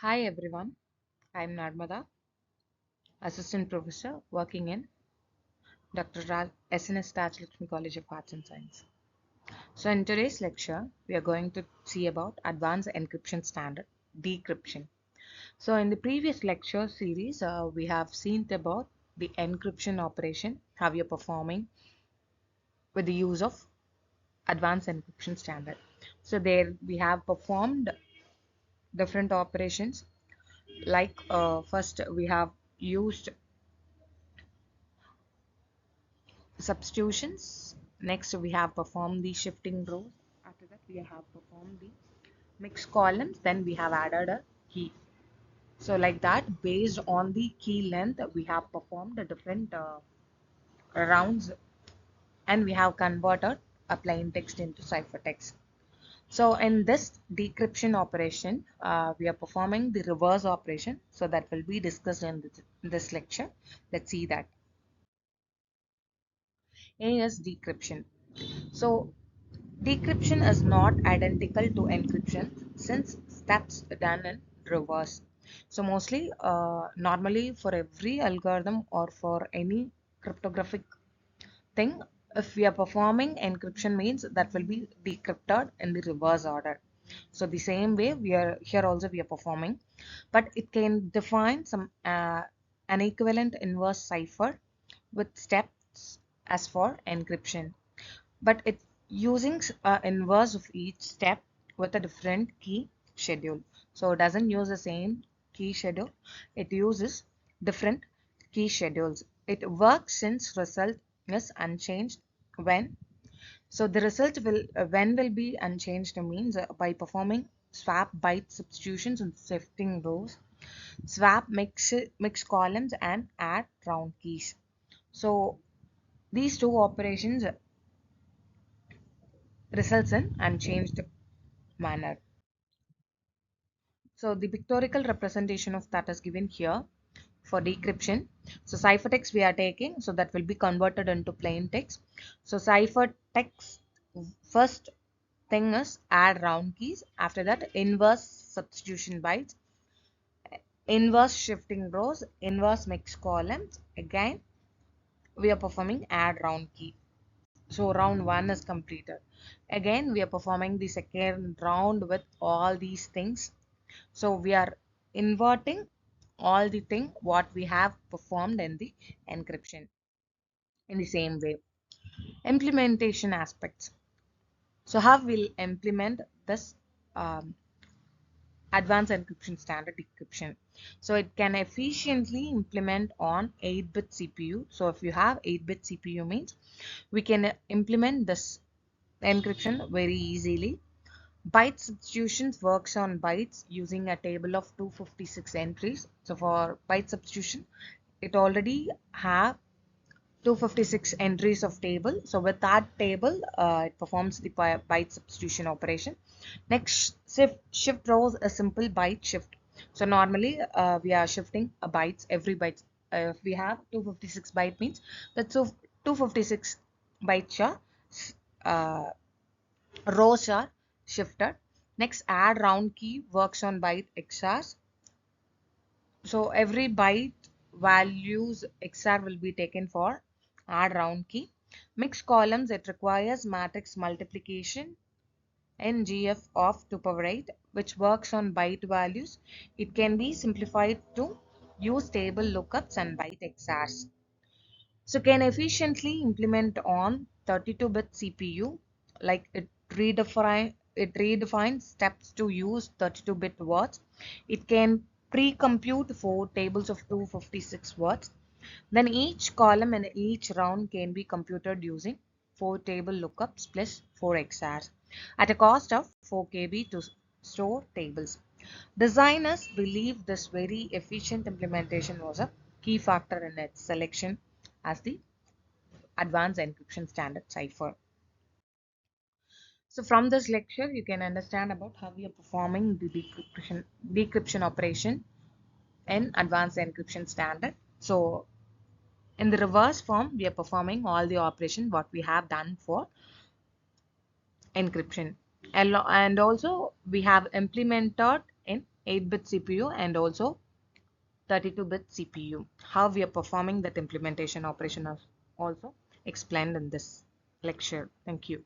Hi everyone, I'm Narmatha, Assistant Professor working in Dr. SNS Rajlakshmi College of Arts and Science. So in today's lecture, we are going to see about Advanced Encryption Standard, Decryption. So in the previous lecture series, we have seen about the encryption operation, how we are performing with the use of Advanced Encryption Standard. So there we have performed different operations like first we have used substitutions. Next, we have performed the shifting rows. After that, we have performed the mixed columns. Then we have added a key. So like that, based on the key length, we have performed the different rounds and we have converted a plain text into ciphertext. So in this decryption operation, we are performing the reverse operation. So that will be discussed in this lecture. Let's see that. AES decryption. So decryption is not identical to encryption since steps done in reverse. So mostly, normally for every algorithm or for any cryptographic thing, if we are performing encryption means that will be decrypted in the reverse order. So the same way we are here also we are performing, but it can define some an equivalent inverse cipher with steps as for encryption, but it using inverse of each step with a different key schedule. So it doesn't use the same key schedule, it uses different key schedules. It works since result is unchanged when. So the result will when will be unchanged means by performing swap byte substitutions and shifting rows, swap mix columns and add round keys. So these two operations results in unchanged manner. So the pictorial representation of that is given here for decryption. So ciphertext we are taking, so that will be converted into plain text. So ciphertext first thing is add round keys. After that, inverse substitution bytes, inverse shifting rows, inverse mix columns. Again, we are performing add round key. So round one is completed. Again, we are performing the second round with all these things. So we are inverting all the thing what we have performed in the encryption in the same way. Implementation aspects. So how we'll implement this um, advanced encryption standard decryption. So it can efficiently implement on 8-bit CPU. So if you have 8-bit CPU means we can implement this encryption very easily. Byte substitutions works on bytes using a table of 256 entries. So for byte substitution, it already have 256 entries of table. So with that table, it performs the byte substitution operation. Next, shift rows a simple byte shift. So normally we are shifting a bytes every byte. If we have 256 byte means that's so 256 bytes are uh, rows are shifted. Next, add round key works on byte XRs. So every byte values XR will be taken for add round key. Mix columns, it requires matrix multiplication in GF of 2 power 8, which works on byte values. It can be simplified to use table lookups and byte XRs. So can efficiently implement on 32-bit CPU, like it redefines steps to use 32-bit words. It can pre-compute 4 tables of 256 words. Then each column and each round can be computed using 4 table lookups plus 4 XRs at a cost of 4 KB to store tables. Designers believe this very efficient implementation was a key factor in its selection as the advanced encryption standard cipher. So from this lecture, you can understand about how we are performing the decryption operation in advanced encryption standard. So in the reverse form, we are performing all the operation what we have done for encryption. And also we have implemented in 8-bit CPU and also 32-bit CPU. How we are performing that implementation operation is also explained in this lecture. Thank you.